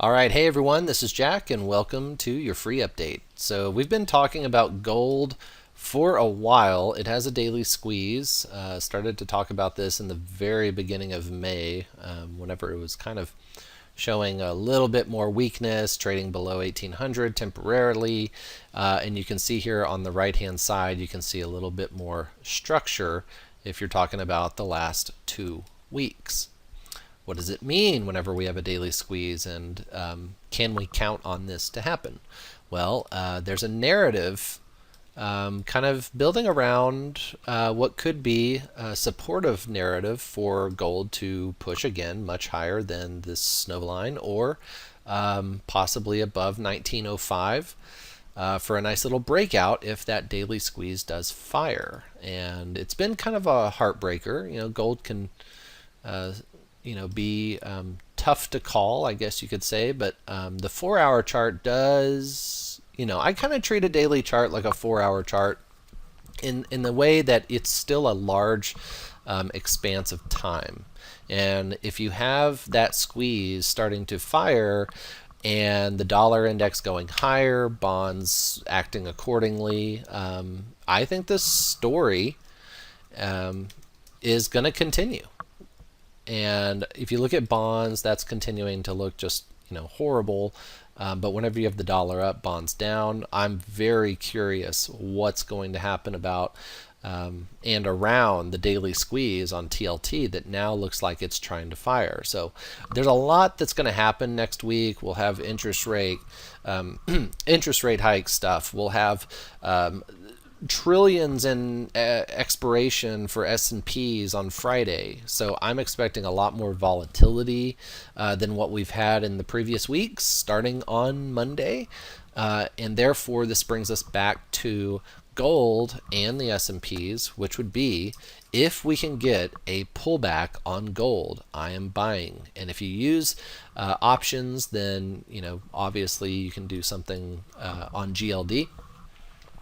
All right, hey everyone, this is Jack, and welcome to your free update. So, we've been talking about gold for a while. It has a daily squeeze. Started to talk about this in the very beginning of May, whenever it was kind of showing a little bit more weakness, trading below 1800 temporarily. And you can see here on the right hand side, you can see a little bit more structure if you're talking about the last 2 weeks. What does it mean whenever we have a daily squeeze, and can we count on this to happen? Well, there's a narrative kind of building around what could be a supportive narrative for gold to push again much higher than this snow line, or possibly above 1905 for a nice little breakout if that daily squeeze does fire. And it's been kind of a heartbreaker. Gold can be tough to call, I guess you could say, but the 4 hour chart does, I kind of treat a daily chart like a 4 hour chart in the way that it's still a large expanse of time. And if you have that squeeze starting to fire and the dollar index going higher, bonds acting accordingly, I think this story is going to continue. And if you look at bonds, that's continuing to look just horrible. But whenever you have the dollar up, bonds down, I'm very curious what's going to happen about and around the daily squeeze on TLT that now looks like it's trying to fire. So there's a lot that's going to happen next week. We'll have interest rate hike stuff. We'll have trillions in expiration for S&Ps on Friday. So I'm expecting a lot more volatility than what we've had in the previous weeks starting on Monday. And therefore, this brings us back to gold and the S&Ps, which would be if we can get a pullback on gold, I am buying. And if you use options, then obviously you can do something on GLD.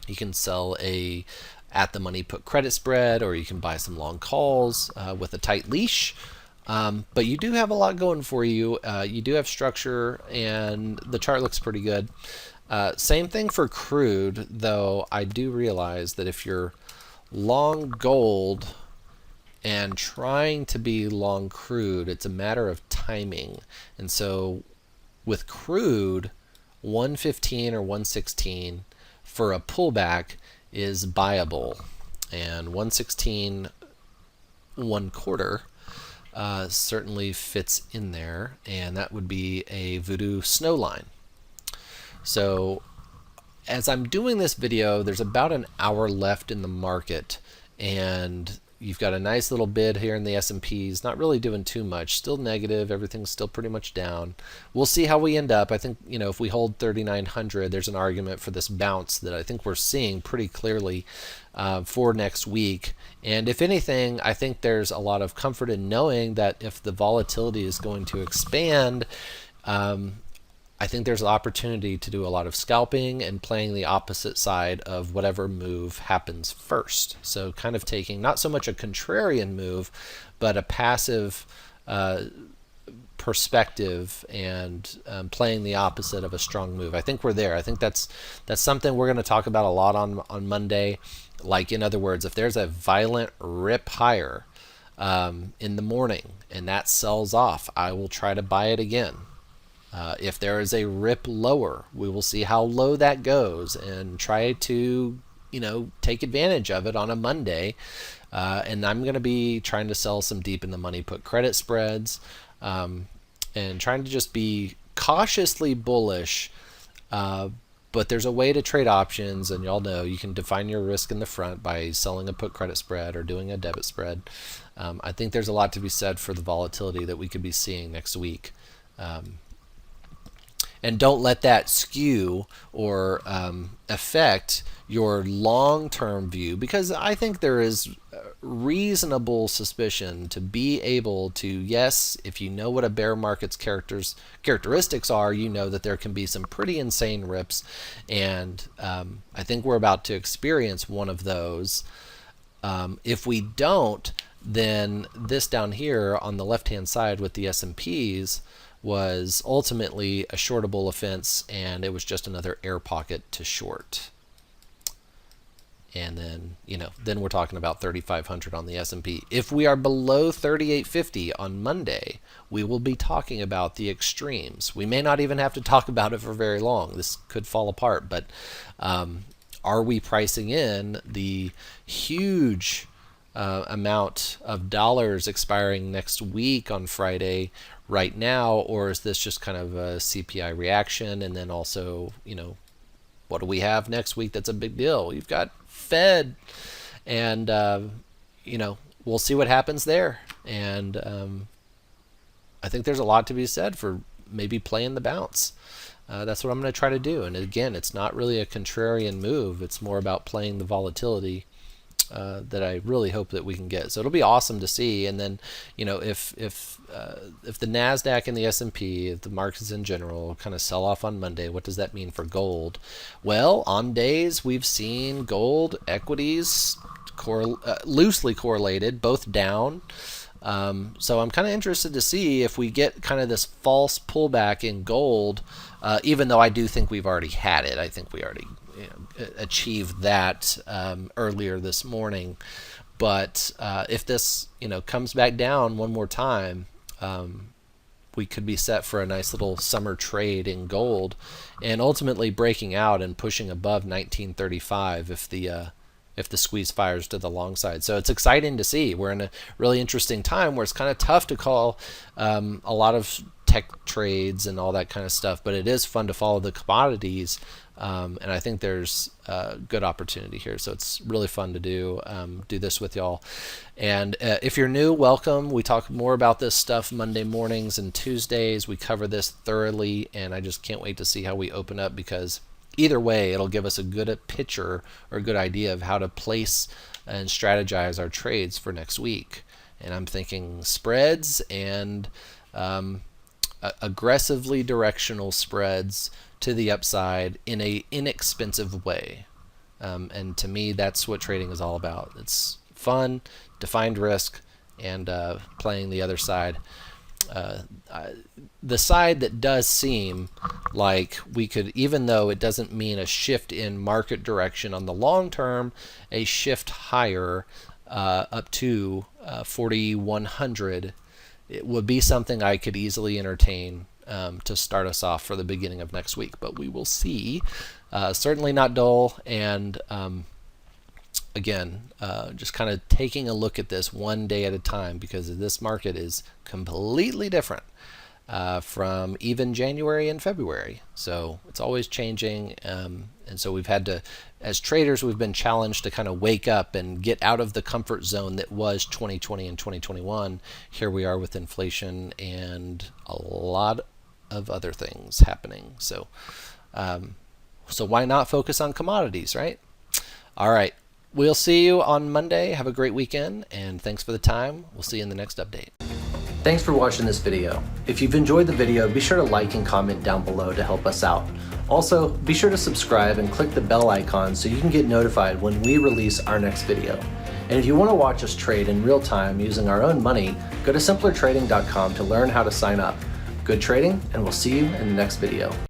You can sell a at the money put credit spread, or you can buy some long calls with a tight leash. But you do have a lot going for you. You do have structure, and the chart looks pretty good. Same thing for crude, though I do realize that if you're long gold and trying to be long crude, it's a matter of timing. And so with crude, 115 or 116 for a pullback is buyable, and 116 1/4 certainly fits in there, and that would be a voodoo snow line. So as I'm doing this video, there's about an hour left in the market, and you've got a nice little bid here in the S&Ps, not really doing too much, still negative, everything's still pretty much down. We'll see how we end up. I think, if we hold 3,900, there's an argument for this bounce that I think we're seeing pretty clearly for next week. And if anything, I think there's a lot of comfort in knowing that if the volatility is going to expand, I think there's an opportunity to do a lot of scalping and playing the opposite side of whatever move happens first. So kind of taking not so much a contrarian move, but a passive perspective and playing the opposite of a strong move. I think we're there. I think that's something we're going to talk about a lot on Monday. Like, in other words, if there's a violent rip higher in the morning and that sells off, I will try to buy it again. If there is a rip lower, we will see how low that goes and try to, take advantage of it on a Monday. And I'm going to be trying to sell some deep in the money put credit spreads and trying to just be cautiously bullish. But there's a way to trade options, and y'all know you can define your risk in the front by selling a put credit spread or doing a debit spread. I think there's a lot to be said for the volatility that we could be seeing next week. And don't let that skew or affect your long-term view, because I think there is reasonable suspicion to be able to, yes, if you know what a bear market's characteristics are, you know that there can be some pretty insane rips, and I think we're about to experience one of those. If we don't, then this down here on the left-hand side with the S&Ps, was ultimately a shortable offense, and it was just another air pocket to short. And then, then we're talking about 3,500 on the S&P. If we are below 3,850 on Monday, we will be talking about the extremes. We may not even have to talk about it for very long. This could fall apart, but are we pricing in the huge amount of dollars expiring next week on Friday right now, or is this just kind of a CPI reaction? And then also, what do we have next week that's a big deal? You've got Fed, and we'll see what happens there. And I think there's a lot to be said for maybe playing the bounce. That's what I'm going to try to do. And again, it's not really a contrarian move. It's more about playing the volatility that I really hope that we can get. So it'll be awesome to see. And then, if the Nasdaq and the S&P, if the markets in general kind of sell off on Monday, what does that mean for gold? Well, on days we've seen gold equities loosely correlated, both down. So I'm kind of interested to see if we get kind of this false pullback in gold, even though I do think we've already had it. I think we already achieved that earlier this morning. But if this comes back down one more time, we could be set for a nice little summer trade in gold, and ultimately breaking out and pushing above 1935 if the squeeze fires to the long side. So it's exciting to see. We're in a really interesting time where it's kind of tough to call a lot of tech trades and all that kind of stuff, but it is fun to follow the commodities, and I think there's a good opportunity here. So it's really fun to do this with y'all. And if you're new, welcome. We talk more about this stuff Monday mornings and Tuesdays. We cover this thoroughly, and I just can't wait to see how we open up, because either way, it'll give us a good picture or a good idea of how to place and strategize our trades for next week. And I'm thinking spreads and aggressively directional spreads to the upside in a inexpensive way. And to me, that's what trading is all about. It's fun, defined risk, and playing the other side. The side that does seem like we could, even though it doesn't mean a shift in market direction on the long term, a shift higher up to 4,100, it would be something I could easily entertain to start us off for the beginning of next week. But we will see. Certainly not dull, and again, just kind of taking a look at this one day at a time, because this market is completely different from even January and February. So it's always changing, and so we've had to, as traders, we've been challenged to kind of wake up and get out of the comfort zone that was 2020 and 2021. Here we are with inflation and a lot of other things happening. So why not focus on commodities, right? All right. We'll see you on Monday. Have a great weekend, and thanks for the time. We'll see you in the next update. Thanks for watching this video. If you've enjoyed the video, be sure to like and comment down below to help us out. Also, be sure to subscribe and click the bell icon so you can get notified when we release our next video. And if you want to watch us trade in real time using our own money, go to simplertrading.com to learn how to sign up. Good trading, and we'll see you in the next video.